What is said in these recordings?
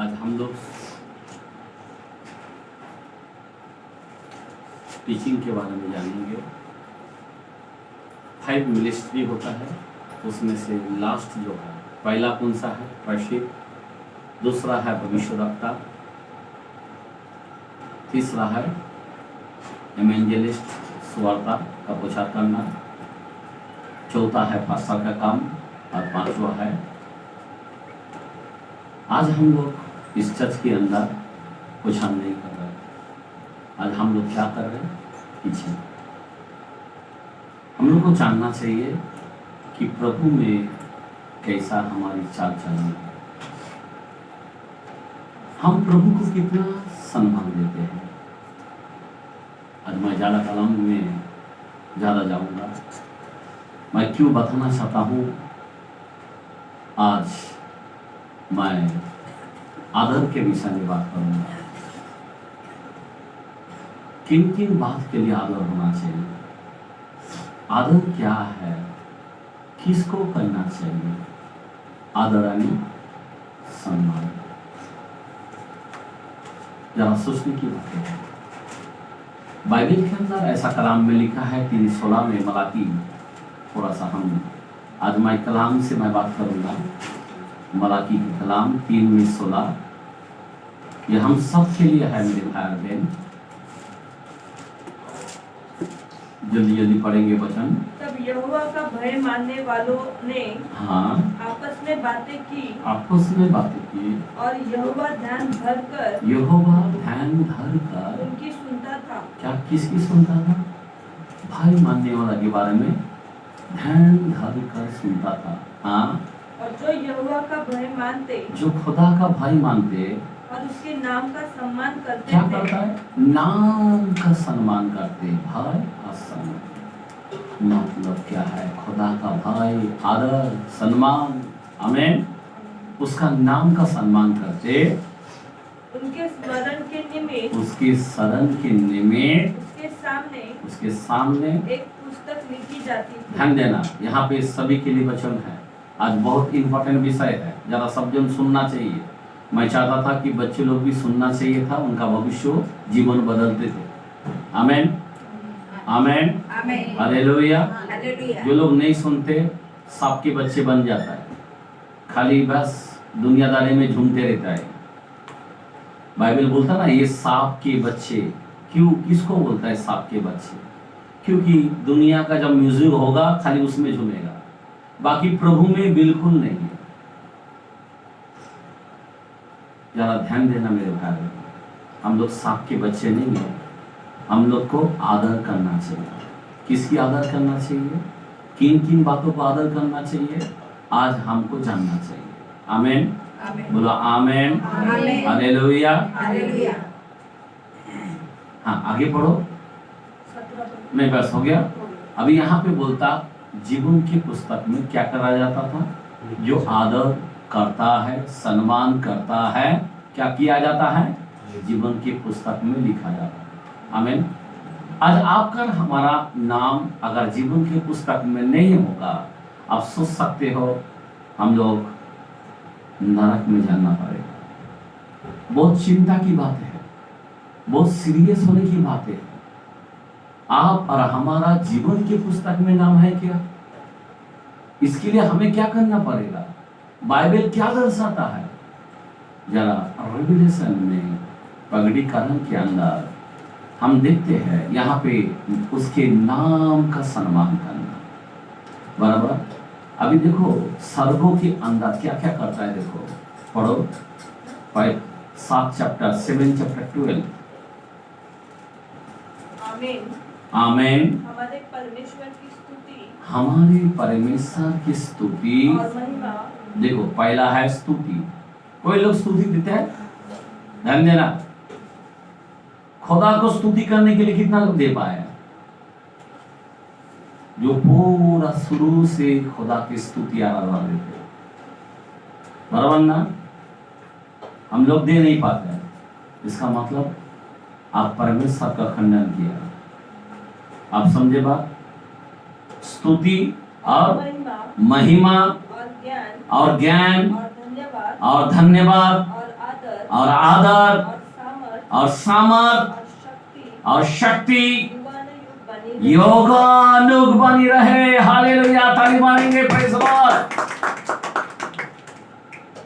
आज हम लोग टीचिंग के बारे में जानेंगे। 5 मिनिस्ट्री होता है, उसमें से लास्ट जो है पहला कौन सा है? वर्शिप। दूसरा है भविष्यवक्ता। तीसरा है एवेंजलिस्ट, सुवार्ता का प्रचार करना। चौथा है पास्टर का काम और पांचवा है। आज हम लोग इस चर्च के अंदर कुछ हम नहीं कर रहे। आज हम लोग क्या कर रहे हैं? पीछे हम लोग को जानना चाहिए कि प्रभु में कैसा हमारी चाल चलनी है। हम प्रभु को कितना सम्मान देते हैं। आज मैं ज़्यादा कलाम में ज़्यादा जाऊंगा। मैं क्यों बताना चाहता हूँ, आज मैं आदर के विषय में बात करूंगा। किन किन बात के लिए आदर होना चाहिए? आदर क्या है? किसको करना चाहिए? आदर यानी सम्मान। जरा सोचने की बात है। बाइबल के अंदर ऐसा कलाम में लिखा है 3:16 में मलाकी। थोड़ा सा हम आज मैं कलाम से मैं बात करूंगा। मलाकी की कलाम 3:16 ये हम सब के लिए है मेरे भाई बहन। जल्दी जल्दी पढ़ेंगे वचन। तब यहोवा का भय मानने वालों ने आपस में बातें की और यहोवा ध्यान धर कर उनकी सुनता था। क्या किसकी सुनता था? भाई मानने वाला के बारे में ध्यान धर कर सुनता था। हाँ, और जो यहोवा का भय मानते, जो खुदा का भाई मानते और उसके नाम का सम्मान करते क्या थे। करता है? नाम का सम्मान करते। भाई और सम्मान मतलब क्या है? खुदा का भाई, आदर, सम्मान। आमीन। उसका नाम का सम्मान करते। उनके स्मरण के निमित्त, उसके शरण के निमित्त उसके सामने एक पुस्तक लिखी जाती थी। ध्यान देना, यहाँ पे सभी के लिए वचन है। आज बहुत इंपॉर्टेंट विषय है, जरा सब जन सुनना चाहिए। मैं चाहता था कि बच्चे लोग भी सुनना चाहिए था, उनका भविष्य जीवन बदलते थे। आमीन, आमीन, हालेलुया। जो लोग नहीं सुनते सांप के बच्चे बन जाता है, खाली बस दुनियादारी में झूमते रहता है। बाइबल बोलता ना ये सांप के बच्चे। क्यों, किसको बोलता है सांप के बच्चे? क्योंकि दुनिया का जब म्यूजिक होगा खाली उसमें झूमेगा, बाकी प्रभु में बिल्कुल नहीं है। जरा ध्यान देना मेरे भाई, हम लोग सांप के बच्चे नहीं हैं। हम लोग को आदर करना चाहिए। किसकी आदर करना चाहिए? किन किन बातों को आदर करना चाहिए? आज हमको जानना चाहिए। आमीन, बोलो आमीन, हालेलुया। हाँ, आगे पढ़ो। नहीं, बस हो गया। अभी यहाँ पे बोलता जीवन की पुस्तक में क्या करा जाता था? जो आदर करता है, सम्मान करता है, क्या किया जाता है? जीवन की पुस्तक में लिखा जाता है। आमीन। आज आपका हमारा नाम अगर जीवन की पुस्तक में नहीं होगा, आप सोच सकते हो हम लोग नरक में जाना पड़ेगा। बहुत चिंता की बात है, बहुत सीरियस होने की बात है। आप और हमारा जीवन की पुस्तक में नाम है क्या? इसके लिए हमें क्या करना पड़ेगा? बाइबल क्या दर्शाता है? जरा रेवलेशन में पगड़ी करण के अंदर हम देखते हैं, यहाँ पे उसके नाम का सम्मान करना। बराबर। अभी देखो सर्गों के अंदर क्या क्या करता है, देखो पढ़ो 7 चैप्टर 7 चैप्टर 12। आमीन, आमीन। हमारे परमेश्वर की स्तुति, हमारे परमेश्वर की स्तुति और महिमा। देखो पहला है स्तुति। कोई लोग स्तुति देते हैं? ध्यान देना, खुदा को स्तुति करने के लिए कितना लोग दे पाए? जो पूरा शुरू से खुदा की स्तुति आराधना देते, बराबर ना? हम लोग दे नहीं पाते हैं। इसका मतलब आप परमेश्वर का खंडन किया। आप समझे बात? स्तुति और महिमा और ज्ञान और और धन्यवाद और धन्यवाद और आदर और आदर और सामर्थ और शक्ति युगानुयुग योगानुग बनी रहे। हालेलुया, ताली मारेंगे, प्रेज़ द लॉर्ड।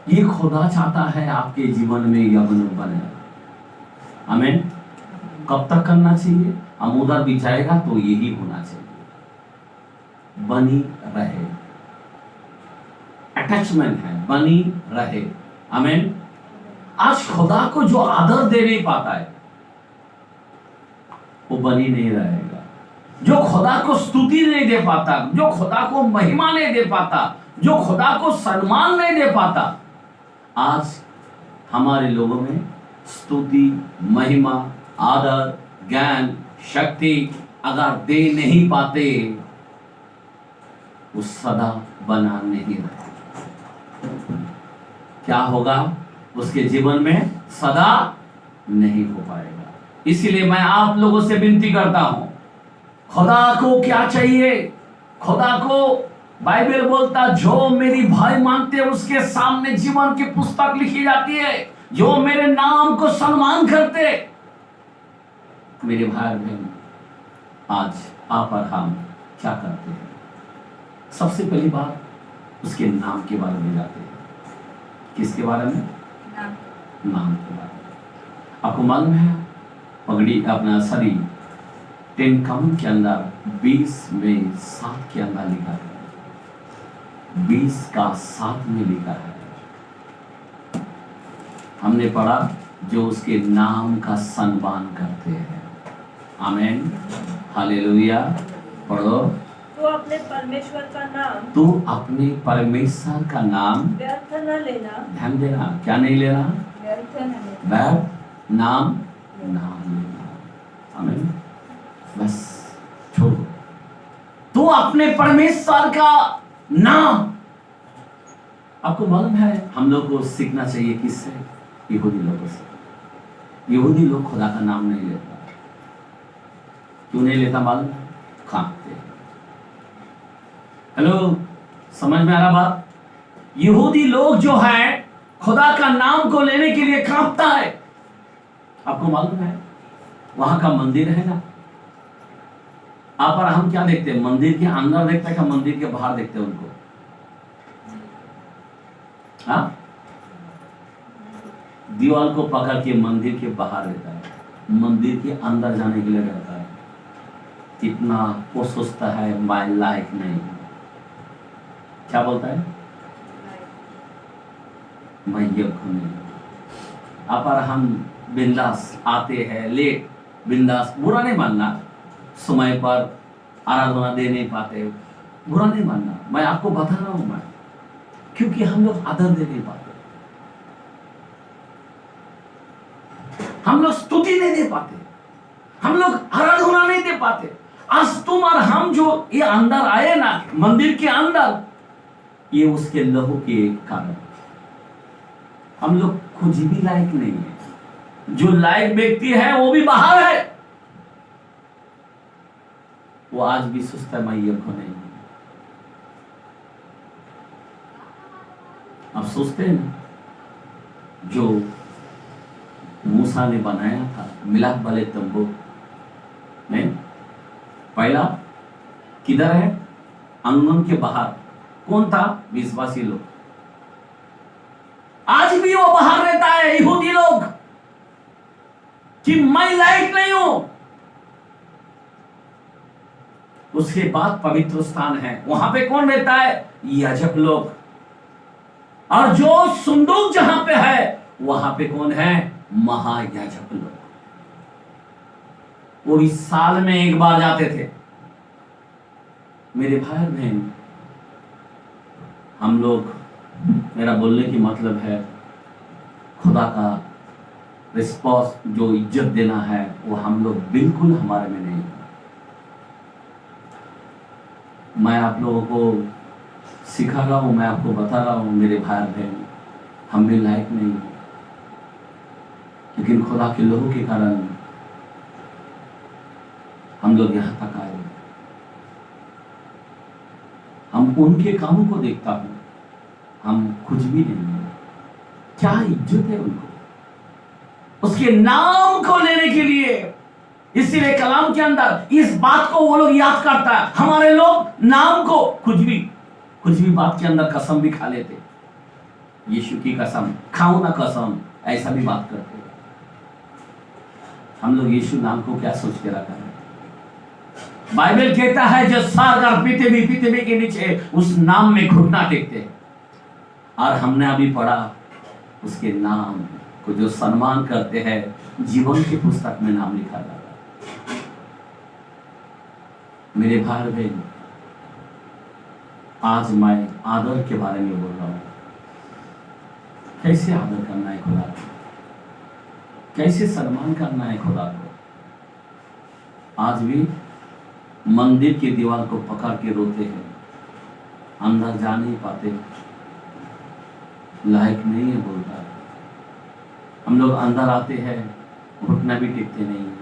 ये खुदा चाहता है आपके जीवन में योगानुग बने। आमीन। कब तक करना चाहिए? हम उधर भी जाएगा तो यही होना चाहिए, बनी रहे। अटैचमेंट है, बनी रहे। आमीन। आज खुदा को जो आदर दे नहीं पाता है वो बनी नहीं रहेगा। जो खुदा को स्तुति नहीं दे पाता, जो खुदा को महिमा नहीं दे पाता, जो खुदा को सम्मान नहीं दे पाता, आज हमारे लोगों में स्तुति, महिमा, आदर, ज्ञान, शक्ति अगर दे नहीं पाते, वो सदा बना नहीं रहे। क्या होगा? उसके जीवन में सदा नहीं हो पाएगा। इसीलिए मैं आप लोगों से विनती करता हूं, खुदा को क्या चाहिए? खुदा को बाइबल बोलता, जो मेरी भाई मानते हैं उसके सामने जीवन की पुस्तक लिखी जाती है। जो मेरे नाम को सम्मान करते। मेरे भाई बहन, आज आप और हम क्या करते हैं? सबसे पहली बात उसके नाम के बारे में जाते हैं। किसके बारे में? नाम के बारे में। आपको मालूम है पगड़ी अपना सरी 10 काउंट के अंदर 20 में 7 के अंदर लिखा है, 20 का 7 में लिखा है। हमने पढ़ा, जो उसके नाम का सम्मान करते हैं। आमीन, हालेलुया। पढ़ो। तो अपने परमेश्वर का नाम, तू अपने परमेश्वर का नाम व्यर्थ न लेना। ध्यान देना, क्या नहीं लेना? व्यर्थ न लेना। व्यर्थ नाम लेना। आमीन। बस छोड़ो। तू अपने परमेश्वर का नाम। आपको मालूम है हम लोग को सीखना चाहिए किससे? यहूदी लोगों से। यहूदी लोग खुदा का नाम नहीं लेता। क्यों नहीं लेता मालूम है? कांपते। हेलो, समझ में आ रहा बात? यहूदी लोग जो है खुदा का नाम को लेने के लिए कांपता है। आपको मालूम है वहां का मंदिर है ना, आप और हम क्या देखते हैं? मंदिर के अंदर देखते हैं क्या मंदिर के बाहर देखते हैं उनको? हाँ, दीवार को पकड़ के मंदिर के बाहर रहता है, मंदिर के अंदर जाने के लिए रहता है। इतना वो सोचता है मैं लायक नहीं। क्या बोलता है? मैं योग्य नहीं। आप और हम बिंदास आते हैं, लेट, बिंदास, बुरा नहीं मानना। समय पर आराधना दे नहीं पाते, बुरा नहीं मानना। मैं आपको बता रहा हूं, मैं क्योंकि हम लोग आदर दे नहीं पाते, हम लोग स्तुति नहीं दे पाते, हम लोग आराधना नहीं दे पाते। आज तुम और हम जो ये अंदर आए ना मंदिर के अंदर, ये उसके लहू के कारण। हम लोग कुछ भी लायक नहीं है। जो लायक व्यक्ति है वो भी बाहर है, वो आज भी सोचता है मैं योग्य नहीं हूं। आप सोचते हैं ना, जो मूसा ने बनाया था मिलाप वाले तंबू में, पहला किधर है? आंगन के बाहर। कौन था? विश्वासी लोग। आज भी वो बाहर रहता है, यहूदी लोग, कि मैं लायक नहीं हूं। उसके बाद पवित्र स्थान है, वहां पे कौन रहता है? याजक लोग। और जो संदूक जहां पे है वहां पे कौन है? महायाजक लोग। वो भी साल में एक बार जाते थे। मेरे भाई बहन, हम लोग, मेरा बोलने की मतलब है, खुदा का रिस्पॉन्स जो इज्जत देना है वो हम लोग बिल्कुल हमारे में नहीं। मैं आप लोगों को सिखा रहा हूं, मैं आपको बता रहा हूं मेरे भाई बहन, हम भी लायक नहीं, लेकिन खुदा के लोगों के कारण हम लोग यहां तक आए। हम उनके कामों को देखता हूं, हम कुछ भी नहीं है। क्या इज्जत है उनको, उसके नाम को लेने के लिए। इसीलिए कलाम के अंदर इस बात को वो लोग याद करता है। हमारे लोग नाम को कुछ भी बात के अंदर कसम भी खा लेते, यीशु की कसम खाओ ना कसम, ऐसा भी बात करते। हम लोग यीशु नाम को क्या सोच के रखा है? बाइबल कहता है जो स्वर्ग और पृथ्वी के नीचे उस नाम में घुटना टेकते। और हमने अभी पढ़ा उसके नाम को जो सम्मान करते हैं जीवन की पुस्तक में नाम लिखा जाता है। मेरे भाई बहन, आज मैं आदर के बारे में बोल रहा हूं। कैसे आदर करना है खुदा को, कैसे सम्मान करना है खुदा को। आज भी मंदिर की दीवार को पकड़ के रोते हैं, अंदर जा नहीं पाते, लायक नहीं है बोलता। हम लोग अंदर आते हैं, घुटना भी टेकते नहीं है,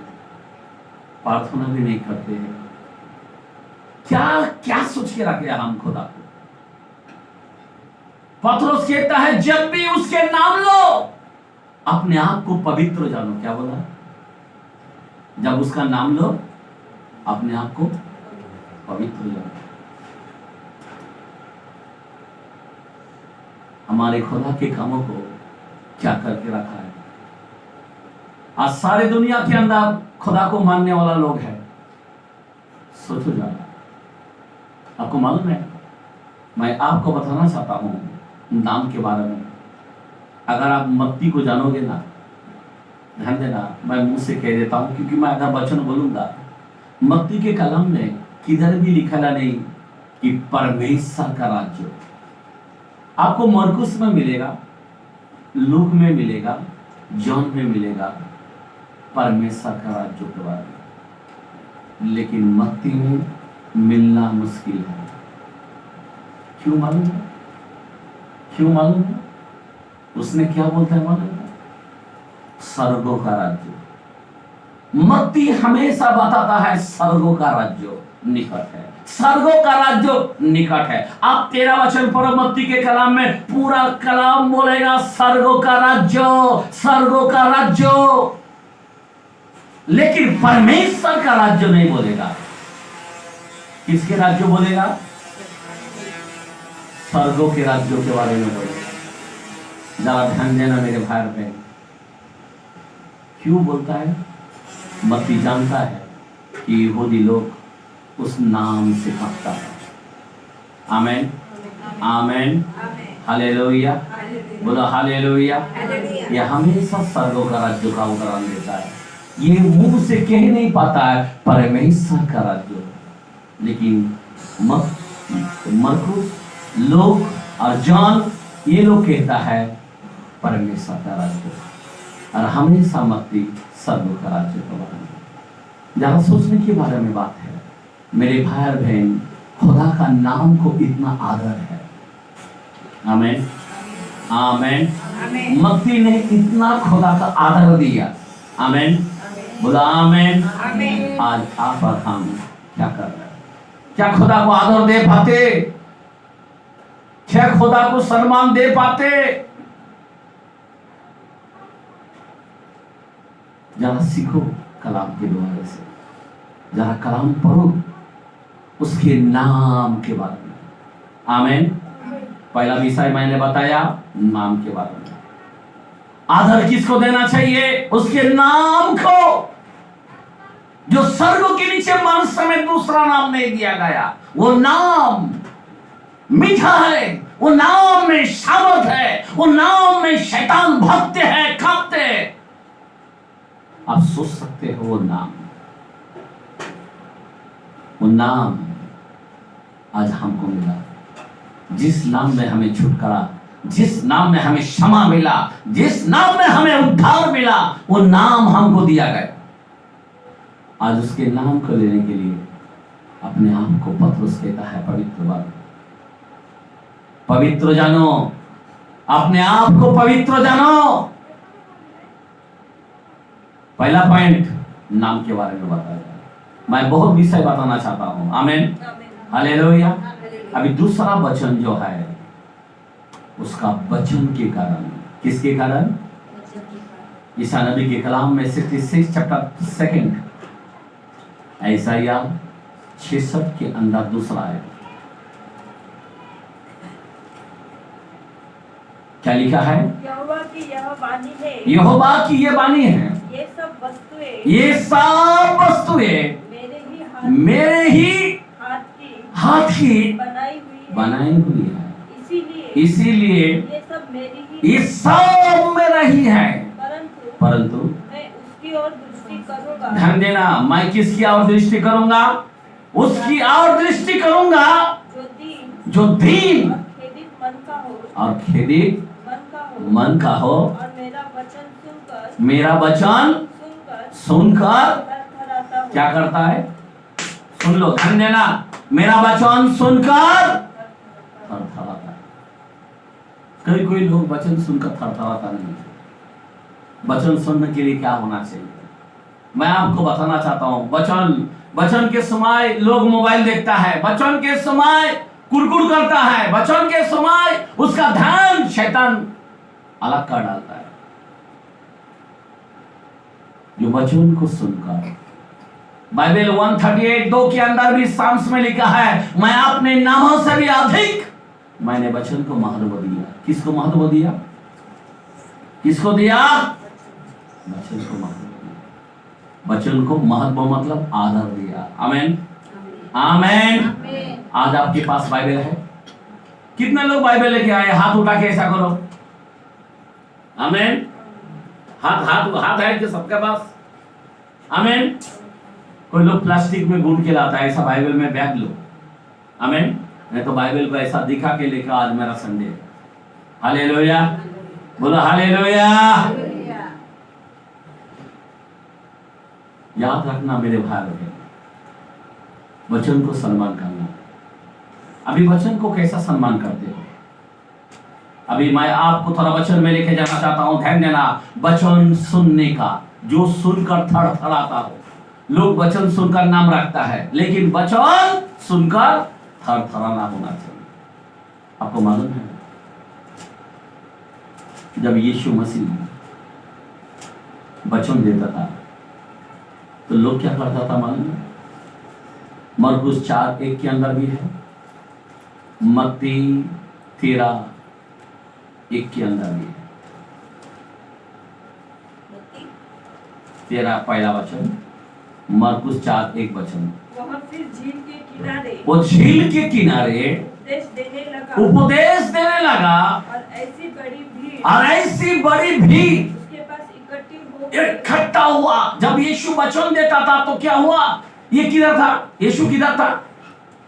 प्रार्थना भी नहीं करते हैं। क्या क्या सोच के रखे हम खुदा को? पतरस कहता है जब भी उसके नाम लो अपने आप को पवित्र जानो। क्या बोला? जब उसका नाम लो अपने आप को पवित्र जानो। हमारे खुदा के कामों को क्या करके रखा है? आज सारे दुनिया के अंदर खुदा को मानने वाला लोग है। सोचो जरा, आपको मालूम है, मैं आपको बताना चाहता हूं नाम के बारे में। अगर आप मत्ती को जानोगे ना, ध्यान देना, मैं मुंह से कह देता हूं क्योंकि मैं अगर वचन बोलूंगा, मत्ती के कलम में किधर भी लिखा नहीं कि परमेश्वर का राज्य। आपको मरकुस में मिलेगा, लूक में मिलेगा, जॉन में मिलेगा परमेश्वर का राज्य के बारे में, लेकिन मत्ती में मिलना मुश्किल है। क्यों मालूम है? क्यों मालूम है? उसने क्या बोलता है मालूम है? स्वर्गों का राज्य। मत्ती हमेशा बताता है स्वर्गों का राज्य निकट है, स्वर्गों का राज्य निकट है। आप 13 वचन पढ़ो मत्ती के कलाम में, पूरा कलाम बोलेगा स्वर्गों का राज्य, स्वर्गों का राज्य, लेकिन परमेश्वर का राज्य नहीं बोलेगा। किसके राज्य बोलेगा? स्वर्गों के राज्यों के बारे में बोलेगा। जरा ध्यान देना मेरे भाई बहन, क्यों बोलता है? मत्ती जानता है कि यहूदी लोग उस नाम से कांपता है। आमेन, आमेन, हालेलुया, बोलो हालेलुया। यह हमेशा स्वर्गों का राज्य का उदाहरण देता है। ये मुंह से कह नहीं पाता है परमेश्वर का राज्य, लेकिन मरकुस, लोग और जॉन ये लोग कहता है परमेश्वर का राज्य, और हमेशा मत्ती स्वर्गों का राज्य का बारे में। जरा सोचने के बारे में बात है मेरे भाई और बहन, खुदा का नाम को इतना आदर है। आमेन, आमेन। मत्ती ने इतना खुदा का आदर दिया। आमेन, बोला आमेन। आज आप और हम क्या कर रहे हैं? क्या खुदा को आदर दे पाते? क्या खुदा को सम्मान दे पाते? जरा सीखो कलाम के द्वारा से, जरा कलाम पढ़ो उसके नाम के बारे में। आमेन। पहला विषय मैंने बताया नाम के बारे में। आदर किसको देना चाहिए? उसके नाम को, जो स्वर्ग के नीचे मनुष्य में दूसरा नाम नहीं दिया गया। वो नाम मीठा है, वो नाम में सामर्थ है, वो नाम में शैतान भागते हैं, कांपते हैं। आप सोच सकते हो वो नाम आज हमको मिला, जिस नाम में हमें छुटकारा, जिस नाम में हमें क्षमा मिला, जिस नाम में हमें उद्धार मिला, वो नाम हमको दिया गया। आज उसके नाम को लेने के लिए अपने आप को पतरस कहता है पवित्र बात, पवित्र जानो, अपने आप को पवित्र जानो। पहला पॉइंट नाम के बारे में बताया। मैं बहुत विषय बताना चाहता हूं। आमीन, हालेलुया। अभी दूसरा वचन जो है उसका वचन के कारण, किसके कारण? ईसा नबी के कलाम में 66 चैप्टर 2 ईसाया 66 के अंदर दूसरा है। क्या लिखा है? यहोवा की यह वाणी है, यहोवा की ये वाणी है, ये सब वस्तुएं मेरे ही हाथ की बनाई हुई है। इसीलिए ये सब मेरा ही है। परंतु मैं उसकी ओर दृष्टि करूंगा। ध्यान देना, मैं किसकी ओर दृष्टि करूंगा? उसकी ओर दृष्टि करूंगा जो दीन और खेदित मन का हो, और खेदित मन का हो, और मेरा वचन सुनकर क्या करता है? सुन लो, ध्यान देना, मेरा वचन सुनकर थरथराता है। कोई लोग वचन सुनकर थरथराता नहीं। वचन सुनने के लिए क्या होना चाहिए? मैं आपको बताना चाहता हूं, वचन के समय लोग मोबाइल देखता है, वचन के समय कुड़कुड़ करता है, वचन के समय उसका ध्यान शैतान अलग कर डालता है। जो वचन को सुनकर, बाइबल 138:2 के अंदर भी साम्स में लिखा है, मैं अपने नामों से भी अधिक मैंने वचन को महत्व दिया। किसको महत्व दिया? किसको दिया? वचन को महत्व दिया। वचन को महत्व मतलब आदर दिया। आमीन, आमीन। आज आपके पास बाइबल है? कितने लोग बाइबल लेके आए? हाथ उठा के ऐसा करो। आमीन। हाथ है कि सबके पास? आमीन। कोई लोग प्लास्टिक में गुंद के लाता है, ऐसा बाइबल में बैग लो। आमीन। नहीं तो बाइबल को ऐसा दिखा के लेकर आज मेरा संडे है। हालेलुया, बोलो हालेलुया। याद रखना मेरे भाई बहन, वचन को सम्मान करना। अभी वचन को कैसा सम्मान करते हो? अभी मैं आपको थोड़ा वचन में लेके जाना चाहता हूं, ध्यान देना। वचन सुनने का, जो सुनकर थरथराता हो। लोग वचन सुनकर नाम रखता है, लेकिन वचन सुनकर थरथराना होना चाहिए। आपको मालूम है, जब यीशु मसीह वचन देता था तो लोग क्या करता था मालूम है? मरकुस 4:1 के अंदर भी है, मत्ती 13:1 के अंदर भी है। 13 पहला वचन, मरकुस 4:1 वचन। वह फिर झील के किनारे, वो झील के किनारे उपदेश देने लगा, और ऐसी बड़ी भीड़ उसके पास इकट्ठा हुआ। जब यीशु वचन देता था तो क्या हुआ? ये किधर था? यीशु किधर था?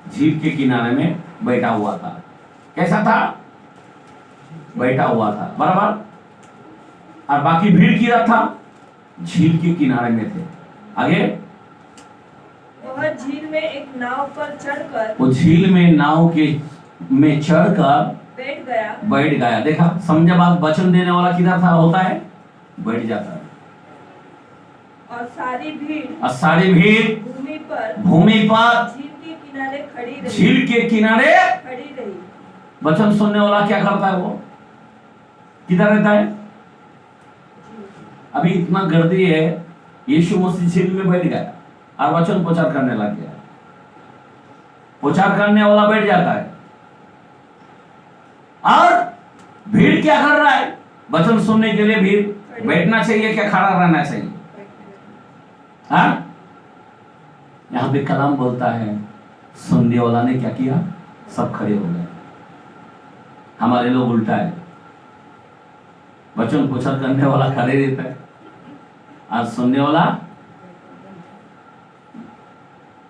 झील के किनारे में बैठा हुआ था। कैसा था? बैठा हुआ था, बराबर। और बाकी भीड़ किधर था? झील के किनारे में थे। आगे, वह झील में एक नाव पर चढ़कर, वो झील में नाव के में चढ़कर बैठ गया। देखा, समझा बात? वचन देने वाला किधर था? होता है, बैठ जाता है। और सारी भीड़ भूमि पर झील के किनारे खड़ी रही। वचन सुनने वाला क्या करता है? वो किधर रहता है? अभी इतना गर्दी है, यीशु मसीह झील में बैठ गया और वचन प्रचार करने लग गया। प्रचार करने वाला बैठ जाता है और भीड़ क्या कर रहा है? वचन सुनने के लिए भीड़ बैठना चाहिए क्या खड़ा रहना चाहिए? हाँ, यहां पे कलाम बोलता है, सुनने वाला ने क्या किया? सब खड़े हो गए। हमारे लोग उल्टा है, वचन प्रचार करने वाला खड़े रहता है और सुनने वाला।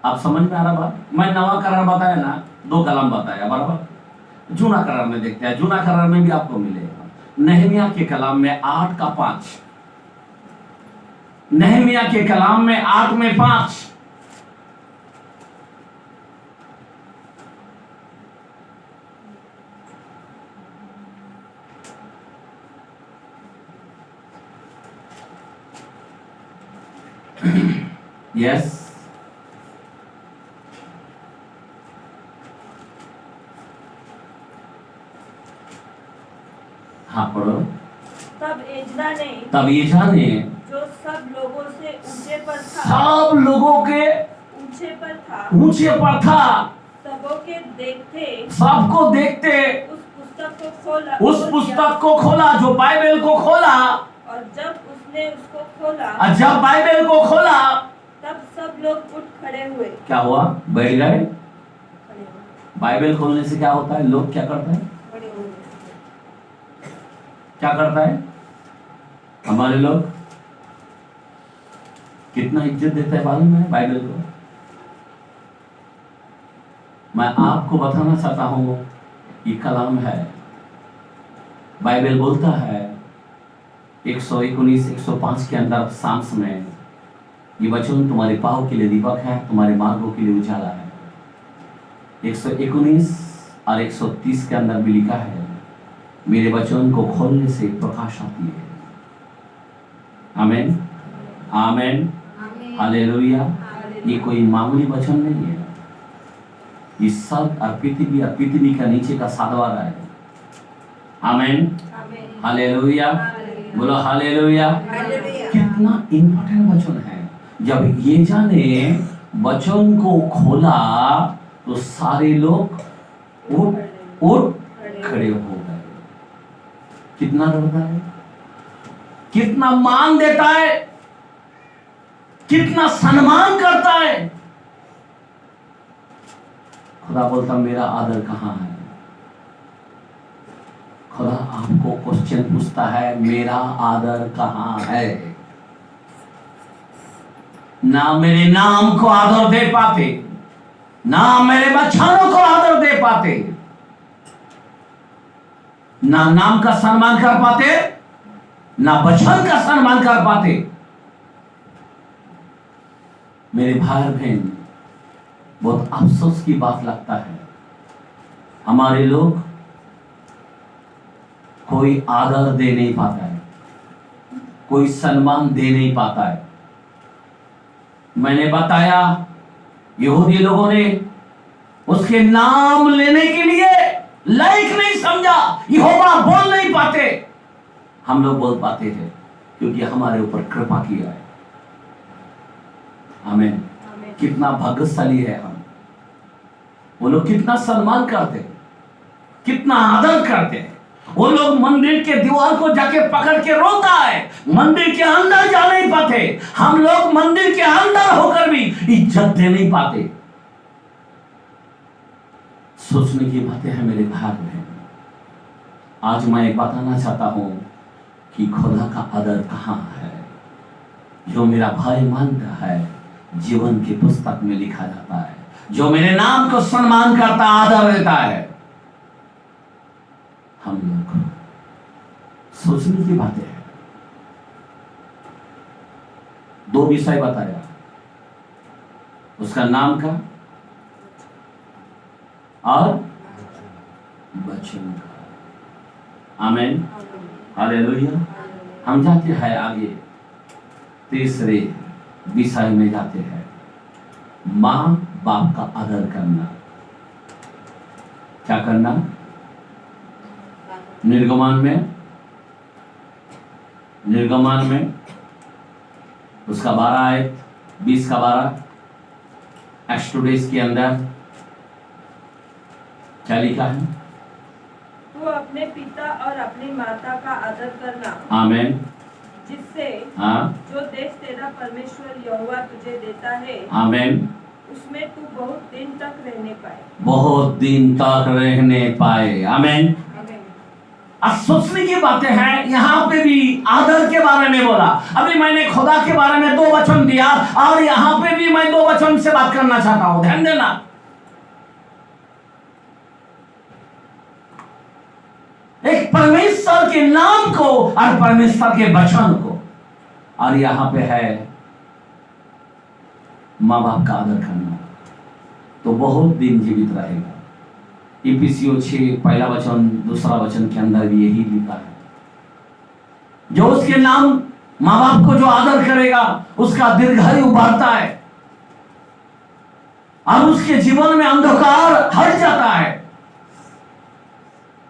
आप समझ में आ रहा बात? मैं नवा करार बताया ना, 2 कलाम बताया, बराबर। जूना करार में देखते हैं, जूना करार में भी आपको मिलेगा। नहमिया के कलाम में 8:5, नहमिया के कलाम में 8:5। यस, हाँ पढ़ो। तब एजा ने जो सब लोगों से ऊंचे पर था, सब लोगों के ऊंचे पर था, सबको देखते उस पुस्तक को खोला, जो बाइबल को खोला। और जब उसने उसको खोला, और जब बाइबल को खोला, तब सब लोग उठ खड़े हुए। क्या हुआ? बैठ गए। बाइबल खोलने से क्या होता है? लोग क्या करते हैं? क्या करता है? हमारे लोग कितना इज्जत देता है मालूम है बाइबल को? मैं आपको बताना चाहता हूं, ये कलाम है। बाइबल बोलता है 119 105 के अंदर सांस में, ये वचन तुम्हारे पाँव के लिए दीपक है, तुम्हारे मार्गों के लिए उजाला है। 119 और 130 के अंदर भी लिखा है, मेरे वचन को खोलने से प्रकाश आती है। आमीन, आमीन, हालेलुया। ये कोई मामूली वचन नहीं है, ये सब और पृथ्वी का नीचे का साधवारा है। आमीन, हालेलुया, बोलो हालेलुया। कितना इंपॉर्टेंट वचन है। जब ये जाने वचन को खोला तो सारे लोग उठ खड़े हो गए। कितना डरता है, कितना मान देता है, कितना सम्मान करता है। खुदा बोलता मेरा आदर कहां है? खुदा आपको क्वेश्चन पूछता है, मेरा आदर कहां है? ना मेरे नाम को आदर दे पाते, ना मेरे बच्चों को आदर दे पाते, ना नाम का सम्मान कर पाते, ना वचन का सम्मान कर पाते। मेरे भाई बहन, बहुत अफसोस की बात लगता है, हमारे लोग कोई आदर दे नहीं पाता है, कोई सम्मान दे नहीं पाता है। मैंने बताया यहूदी लोगों ने उसके नाम लेने के लिए लायक नहीं समझा। यहोवा बोल नहीं पाते, हम लोग बोल पाते हैं क्योंकि हमारे ऊपर कृपा किया है। आमीन। कितना भाग्यशाली है हम। वो लोग कितना सम्मान करते, कितना आदर करते। वो लोग मंदिर के दीवार को जाके पकड़ के रोता है, मंदिर के अंदर जा नहीं पाते। हम लोग मंदिर के अंदर होकर भी इज्जत दे नहीं पाते। सोचने की बातें हैं मेरे भाई बहन। आज मैं एक बताना चाहता हूं कि खुदा का आदर कहां है। जो मेरा भाई मानता है जीवन की पुस्तक में लिखा जाता है, जो मेरे नाम को सम्मान करता, आदर देता है। हम लोग सोचने की बातें हैं। दो विषय बताया, उसका नाम का और वचन का। आमीन, हालेलुया। हम जाते हैं आगे, तीसरे विषय में जाते हैं, माँ बाप का आदर करना। क्या करना? निर्गमन में उसका 12 आयत 20 का 12 एक्सोडस के अंदर क्या लिखा है? तो अपने पिता और अपनी माता का आदर करना। आमीन। जिससे जो देश तेरा परमेश्वर यहोवा तुझे देता है, आमीन, उसमें तू बहुत दिन तक रहने पाए। बहुत दिन तक रहने पाए। आमीन। अब सोचने की बातें हैं। यहाँ पे भी आदर के बारे में बोला। अभी मैंने खुदा के बारे में 2 वचन दिया और यहाँ पे भी मैं 2 वचन से बात करना चाहता हूं, ध्यान देना। एक परमेश्वर के नाम को और परमेश्वर के वचन को, और यहाँ पे है माँ बाप का आदर करना, तो बहुत दिन जीवित रहेगा। इफिसियों 6 पहला वचन दूसरा वचन के अंदर भी यही लिखा है, जो उसके नाम माँ बाप को जो आदर करेगा उसका दीर्घायु बढ़ता है और उसके जीवन में अंधकार हट जाता है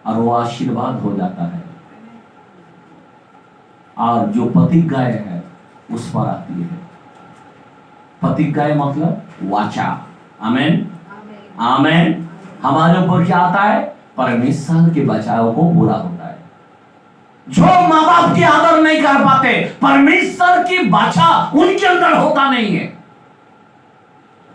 और वो आशीर्वाद हो जाता है। और जो पथिक गाय है उस पर आती है। पथिक गाय मतलब वाचा। आमेन आमेन। हमारे ऊपर क्या आता है? परमेश्वर के बचाव को पूरा होता है। जो माँ बाप की आदर नहीं कर पाते, परमेश्वर की बाछा उनके अंदर होता नहीं है।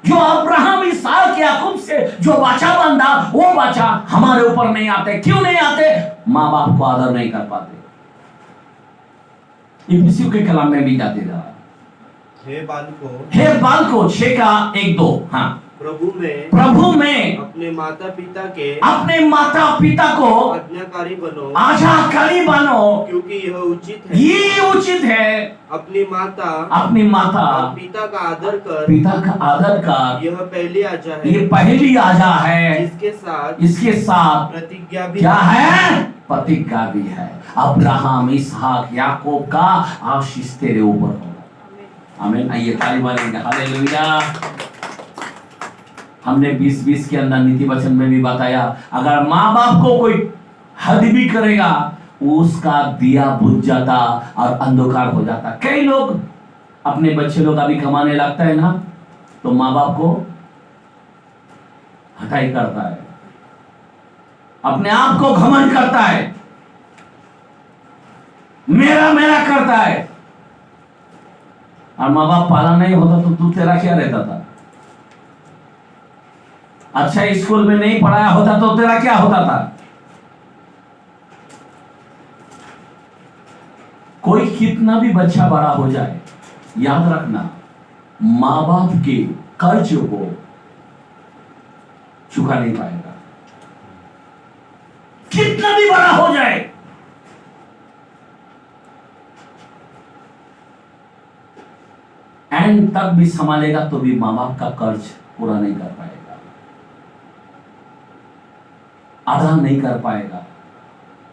जो अब्राहम इसहाक याकूब से जो बाछा बंधा, वो बाछा हमारे ऊपर नहीं आते। क्यों नहीं आते? माँ बाप को आदर नहीं कर पाते। इफिसियों के कलाम में भी जाते जा रहा है, हे बालको 6 का 1-2। हाँ, प्रभु में अपने माता पिता को आज्ञाकारी बनो, क्योंकि यह उचित है। ये उचित है। अपनी माता और पिता का आदर कर, यह पहली आजा है। इसके साथ प्रतिज्ञा भी क्या है? प्रतिज्ञा भी है। अब्राहम इसहाक याकूब का आशीष तेरे ऊपर होगा। आमीन। आइए ताली मारेंगे। हालेलुया। हमने 20-20 के अंदर नीति वचन में भी बताया, अगर माँ बाप को कोई हद भी करेगा, उसका दिया बुझ जाता और अंधकार हो जाता। कई लोग अपने बच्चे लोग अभी कमाने लगता है ना, तो माँ बाप को हटाई करता है, अपने आप को घमंड करता है, मेरा करता है। और माँ बाप पाला नहीं होता तो तू तेरा क्या रहता था? अच्छा स्कूल में नहीं पढ़ाया होता तो तेरा क्या होता था? कोई कितना भी बच्चा बड़ा हो जाए, याद रखना, माँ बाप के कर्ज को चुका नहीं पाएगा। कितना भी बड़ा हो जाए, एंड तक भी संभालेगा तो भी माँ बाप का कर्ज पूरा नहीं कर पाएगा, अदा नहीं कर पाएगा,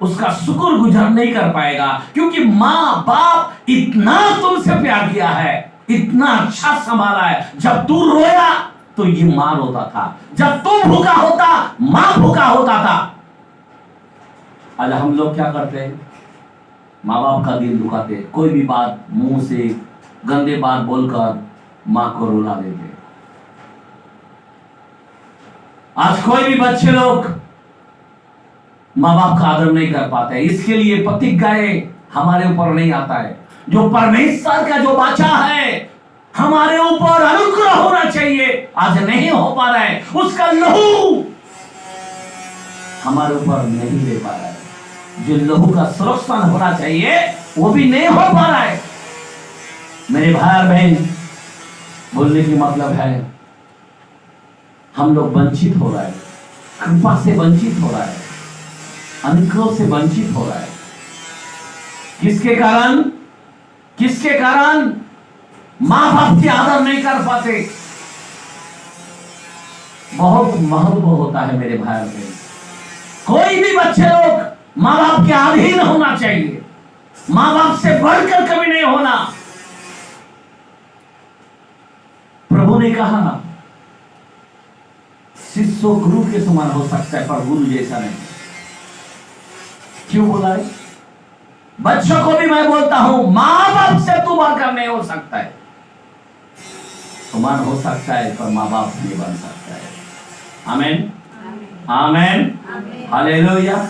उसका शुक्रगुजार नहीं कर पाएगा। क्योंकि माँ बाप इतना तुमसे प्यार किया है, इतना अच्छा संभाला है। जब तू रोया तो ये माँ रोता था, जब तू भूखा होता माँ भूखा होता था। आज हम लोग क्या करते हैं? माँ बाप का दिल दुखाते, कोई भी बात मुंह से गंदे बात बोलकर माँ को रुला देते। आज कोई भी बच्चे लोग माँ बाप का आदर नहीं कर पाते। इसके लिए प्रतिज्ञाएं हमारे ऊपर नहीं आता है। जो परमेश्वर का जो बाचा है, हमारे ऊपर अनुग्रह होना चाहिए, आज नहीं हो पा रहा है। उसका लहू हमारे ऊपर नहीं दे पा रहा है। जो लहू का संरक्षण होना चाहिए वो भी नहीं हो पा रहा है। मेरे भाई और बहन, बोलने की मतलब है हम लोग वंचित हो रहा है, कृपा से वंचित हो रहा है, अनुग्रह से वंचित हो रहा है। किसके कारण? किसके कारण? माँ बाप की आदर नहीं कर पाते। बहुत महत्व होता है मेरे भाई और बहन। कोई भी बच्चे लोग माँ बाप के अधीन होना चाहिए, माँ बाप से बढ़कर कभी नहीं होना। प्रभु ने कहा शिष्य गुरु के समान हो सकता है, पर गुरु जैसा नहीं। क्यों बोला है? बच्चों को भी मैं बोलता हूं, माँ बाप से तू बढ़कर नहीं हो सकता है। समान हो सकता है पर माँ बाप नहीं बन सकता है। आमीन आमीन हालेलुया।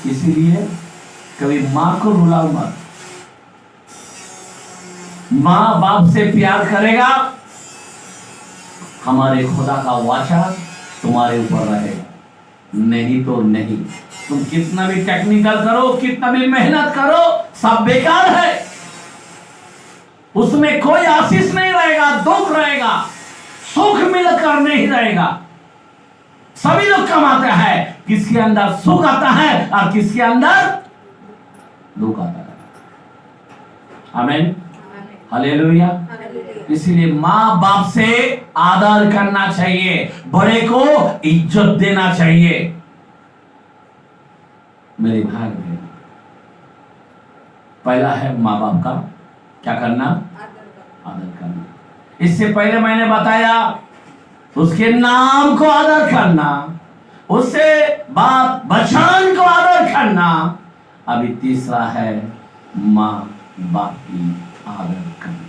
इसीलिए कभी माँ को रुलाओ मत। माँ बाप से प्यार करेगा, हमारे खुदा का वाचा तुम्हारे ऊपर रहेगा, नहीं तो नहीं। तुम कितना भी टेक्निकल करो, कितना भी मेहनत करो, सब बेकार है। उसमें कोई आशीष नहीं रहेगा, दुख रहेगा, सुख मिलकर नहीं रहेगा। सभी लोग कमाते हैं, किसके अंदर सुख आता है और किसके अंदर दुख आता है। आमीन हालेलुया। इसलिए माँ बाप से आदर करना चाहिए, बड़े को इज्जत देना चाहिए। मेरे भाई बहन, पहला है माँ बाप का क्या करना? आदर करना। इससे पहले मैंने बताया उसके नाम को आदर करना, उससे बात वचन को आदर करना। अभी तीसरा है माँ बाप की आदर करना।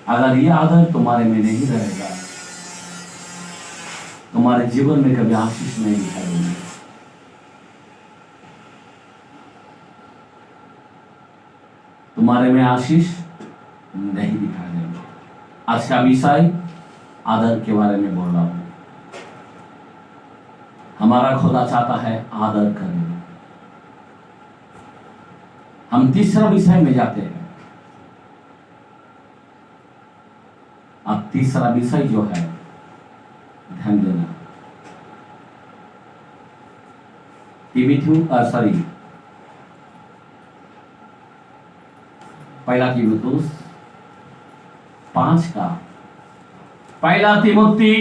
अगर ये आदर तुम्हारे में नहीं रहेगा, तुम्हारे जीवन में कभी आशीष नहीं दिखाई देगी। तुम्हारे में आशीष नहीं दिखाई देंगे। आज का विषय आदर के बारे में बोल रहा हूं। हमारा खुदा चाहता है आदर करें। हम तीसरा विषय में जाते हैं। अब तीसरा विषय जो है, ध्यान देना, पहला तीमुथियुस 5 का पहला तीमुथी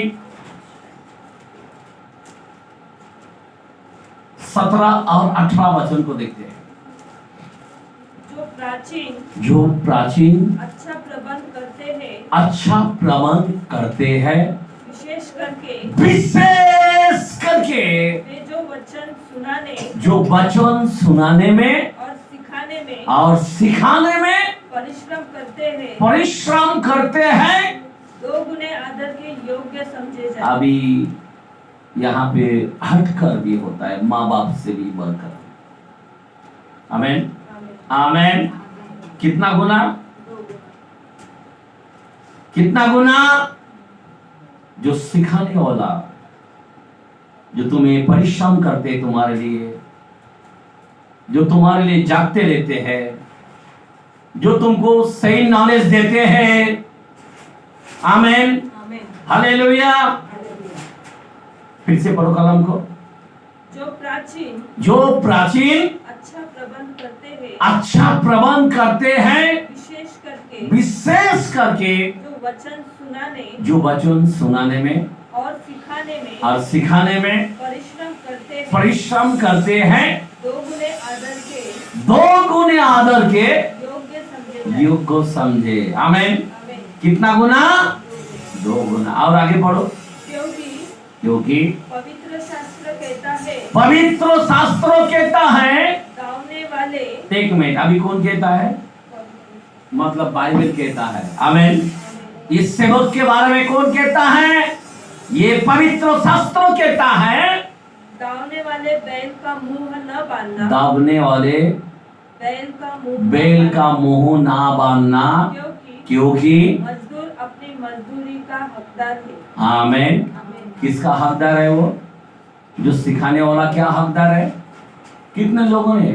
17 और 18 वचन को देखते हैं। जो प्राचीन अच्छा प्रबंध करते हैं, विशेष करके वे जो वचन सुनाने में और सिखाने में परिश्रम करते हैं 2 गुने आदर के योग्य समझे जाते। अभी यहाँ पे हटकर भी होता है, माँ बाप से भी बढ़कर। आमीन आमीन। कितना गुना? 2 गुना। कितना गुना? जो सिखाने वाला, जो तुम्हें परिश्रम करते तुम्हारे लिए, जो तुम्हारे लिए जागते रहते हैं, जो तुमको सही नॉलेज देते हैं। आमीन हालेलुया। फिर से पढ़ो कलम को। जो प्राचीन अच्छा प्रबंध करते हैं, विशेष करके जो वचन सुनाने में और सिखाने में परिश्रम करते हैं 2 गुने आदर के योग्य समझे। आमीन। कितना गुना? 2 गुना। और आगे पढ़ो। क्योंकि पवित्र शास्त्र कहता है गाने वाले। एक मिनट, अभी कौन कहता है? मतलब बाइबल कहता है। आमीन। इस सेवक के बारे में कौन कहता है? ये पवित्र शास्त्र कहता है। दावने वाले बैल का मुंह न बांधना। दावने वाले बैल का मुंह ना बांधना, क्योंकि मजदूर अपनी मजदूरी का हकदार है। आमीन। किसका हकदार है वो? जो सिखाने वाला क्या हकदार है? कितने लोगों ने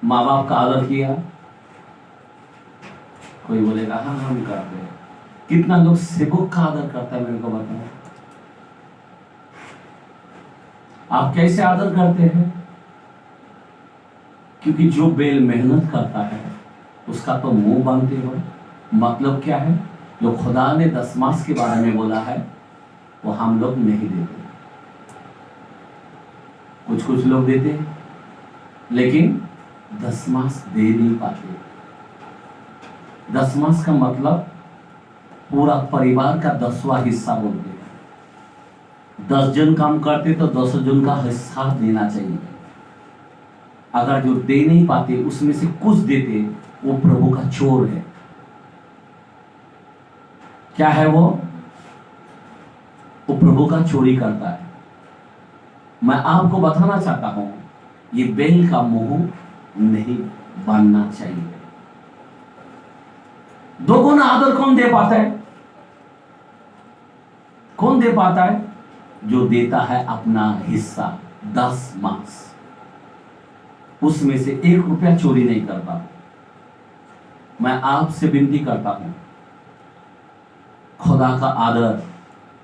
माँ बाप का आदर किया? कोई बोलेगा हाँ हम करते हैं। कितना लोग सेवक का आदर करता है? मेरे को बताओ, आप कैसे आदर करते हैं? क्योंकि जो बैल मेहनत करता है उसका तो मुंह बांधते हो। मतलब क्या है? जो खुदा ने 10 मास के बारे में बोला है वो हम लोग नहीं देते। कुछ लोग देते लेकिन 10 मास दे नहीं पाते। 10 मास का मतलब पूरा परिवार का 10वां हिस्सा बोलते हैं। 10 जन काम करते तो 10 जन का हिस्सा देना चाहिए। अगर जो दे नहीं पाते उसमें से कुछ देते, वो प्रभु का चोर है। क्या है वो प्रभु का चोरी करता है। मैं आपको बताना चाहता हूं, ये बैल का मुंह नहीं बांधना चाहिए। 2 गुना आदर कौन दे पाता है? कौन दे पाता है? जो देता है अपना हिस्सा 10 मास, उसमें से 1 रुपया चोरी नहीं करता। मैं आपसे विनती करता हूं, खुदा का आदर,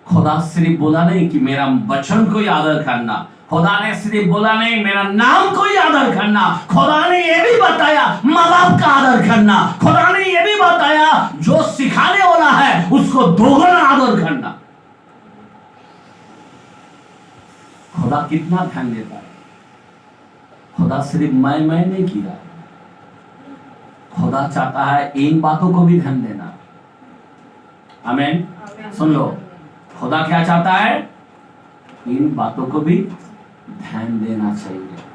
खुदा सिर्फ बोला नहीं कि मेरा वचन को आदर करना, खुदा ने सिर्फ बोला नहीं मेरा नाम को आदर करना, खुदा ने यह भी बताया माँ बाप का आदर करना, खुदा ने यह भी बताया जो सिखाने वाला है उसको 2 गुना आदर करना। खुदा कितना ध्यान देता है। खुदा सिर्फ मैं नहीं किया, खुदा चाहता है इन बातों को भी ध्यान देना। आमीन। सुन लो, खुदा क्या चाहता है? इन बातों को भी ध्यान देना चाहिए।